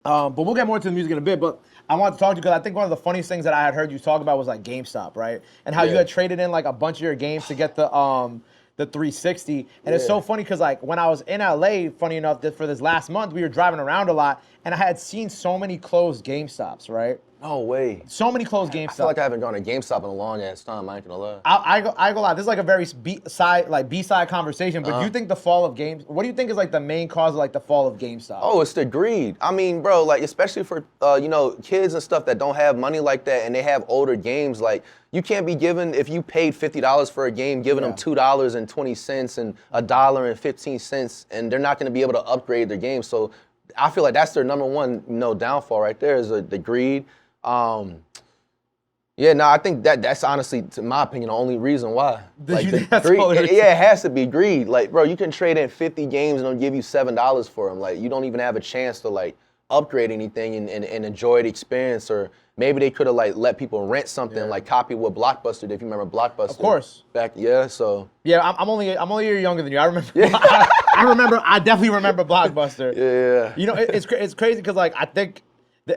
But we'll get more into the music in a bit. But I wanted to talk to you because I think one of the funniest things that I had heard you talk about was like GameStop, right? And how you Yeah. had traded in like a bunch of your games to get the 360. And it's so Yeah. funny because like when I was in LA, funny enough, that for this last month we were driving around a lot, and I had seen so many closed GameStops, right? No way. So many closed I feel GameStops. like I haven't gone to GameStop in a long ass time. I ain't gonna lie. I go lie. This is like a very B side conversation. But do you Uh, think the fall of games? What do you think is like the main cause of like the fall of GameStop? oh, it's the greed. I mean, bro, like especially for kids and stuff that don't have money like that, and they have older games. Like you can't be given if you paid $50 for a game, giving them Yeah. $2.20 and $1.15, and they're not gonna be able to upgrade their game. So I feel like that's their number one downfall right there is the greed. Yeah, no, I think that's honestly, to my opinion, the only reason why. Did you The think that's the greed, only reason? yeah, it has to be greed. Like, bro, you can trade in 50 games and they'll give you $7 for them. Like, you don't even have a chance to like upgrade anything and enjoy the experience. Or maybe they could have like let people rent something, like copy what Blockbuster did. If you remember Blockbuster, Of course. back, yeah. So Yeah, I'm only a year younger than you. I remember. I definitely remember Blockbuster. yeah, You know, it's crazy because like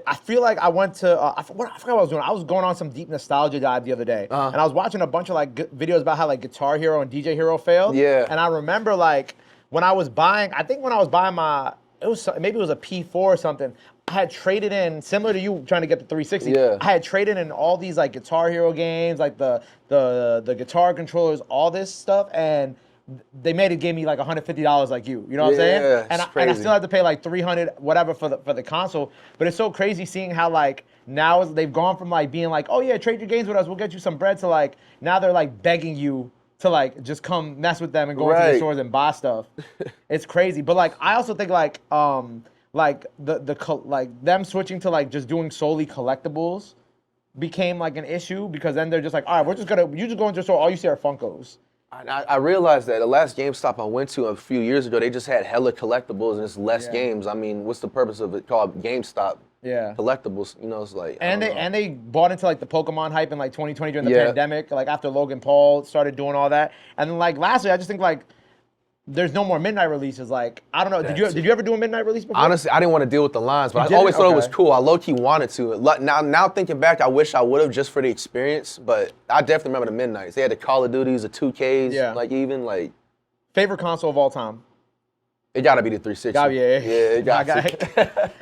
I feel like I went to I forgot what I was doing. I was going on some deep nostalgia dive the other day, and I was watching a bunch of like videos about how like Guitar Hero and DJ Hero failed. Yeah. And I remember like when I was buying, I think when I was buying maybe it was a P4 or something. I had traded in, similar to you trying to get the 360. Yeah. I had traded in all these like Guitar Hero games, like the guitar controllers, all this stuff, and they gave me like $150 like you know what I'm saying? Yeah, And it's I crazy. still had to pay like 300 whatever for the console. But it's so crazy seeing how like now they've gone from like being like, oh yeah, trade your games with us, we'll get you some bread, to like now they're like begging you to like just come mess with them and go into the Right. stores and buy stuff. It's crazy. But like I also think like like them switching to like just doing solely collectibles became like an issue, because then they're just like, all right, you just go into the store, all you see are Funkos. I realized that the last GameStop I went to a few years ago, they just had hella collectibles and it's less Yeah. games. I mean, what's the purpose of it called GameStop? Yeah. Collectibles, it's like I And don't know. they bought into like the Pokemon hype in like 2020 during the Yeah. pandemic, like after Logan Paul started doing all that. And then like lastly, I just think like there's no more midnight releases. Like I don't know, did you ever do a midnight release before? Honestly, I didn't want to deal with the lines, but I didn't? always thought it was Okay. cool. I low-key wanted to. Now thinking back, I wish I would have just for the experience, but I definitely remember the Midnights. They had the Call of Duties, the 2Ks, Yeah. like even like Favorite console of all time? it gotta be the 360. Yeah. Yeah, it got to.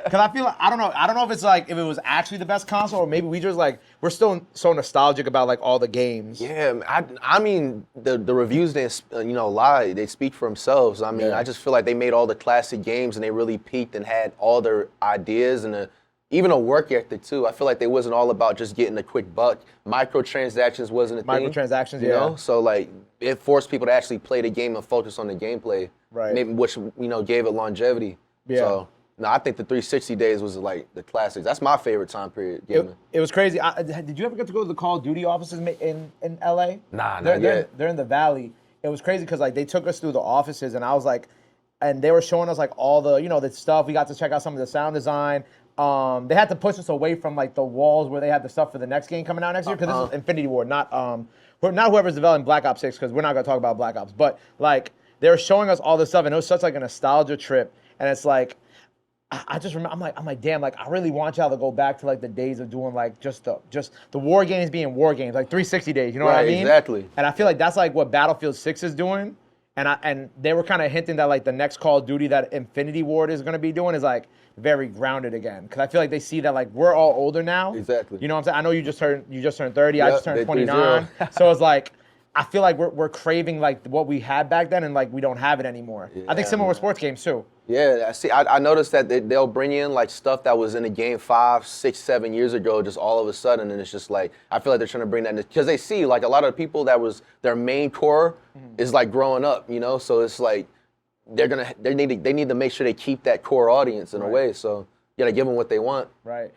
Because I feel like, I don't know if it's like if it was actually the best console, or maybe we just like we're still so nostalgic about like all the games. Yeah, I mean the reviews didn't lie. They speak for themselves. I mean, Yeah. I just feel like they made all the classic games and they really peaked and had all their ideas and even a work ethic too. I feel like they wasn't all about just getting a quick buck. Microtransactions wasn't a thing. Microtransactions, you yeah. know. So like it forced people to actually play the game and focus on the gameplay. Right. Maybe which gave it longevity. Yeah. So no, I think the 360 days was like the classics. That's my favorite time period gaming. It was crazy. Did you ever get to go to the Call of Duty offices in LA? Nah, not they're, yet. They're in the Valley. It was crazy because like they took us through the offices, and I was like, and they were showing us like all the the stuff. We got to check out some of the sound design. They had to push us away from like the walls where they had the stuff for the next game coming out next year, because this is Infinity Ward, not whoever's developing Black Ops 6, because we're not gonna talk about Black Ops. But like they were showing us all this stuff, and it was such like a nostalgia trip. And it's like I just remember, I'm like, damn, like I really want y'all to go back to like the days of doing like just the war games being war games, like 360 days. You know what I Right, mean? exactly. And I feel like that's like what Battlefield 6 is doing. And they were kind of hinting that like the next Call of Duty that Infinity Ward is gonna be doing is like very grounded again. Because I feel like they see that like we're all older now. Exactly. You know what I'm saying? I know you just turned 30. I Yep, just turned they 29. 30. So it's like I feel like we're craving like what we had back then, and like we don't have it anymore. I think Yeah, similar with man. sports games too. Yeah, I noticed that they'll bring in like stuff that was in the game 5, 6, 7 years ago, just all of a sudden, and it's just like I feel like they're trying to bring that in because they see like a lot of the people that was their main core is like growing up, so it's like they need to make sure they keep that core audience in a way. So you gotta give them what they want. Right.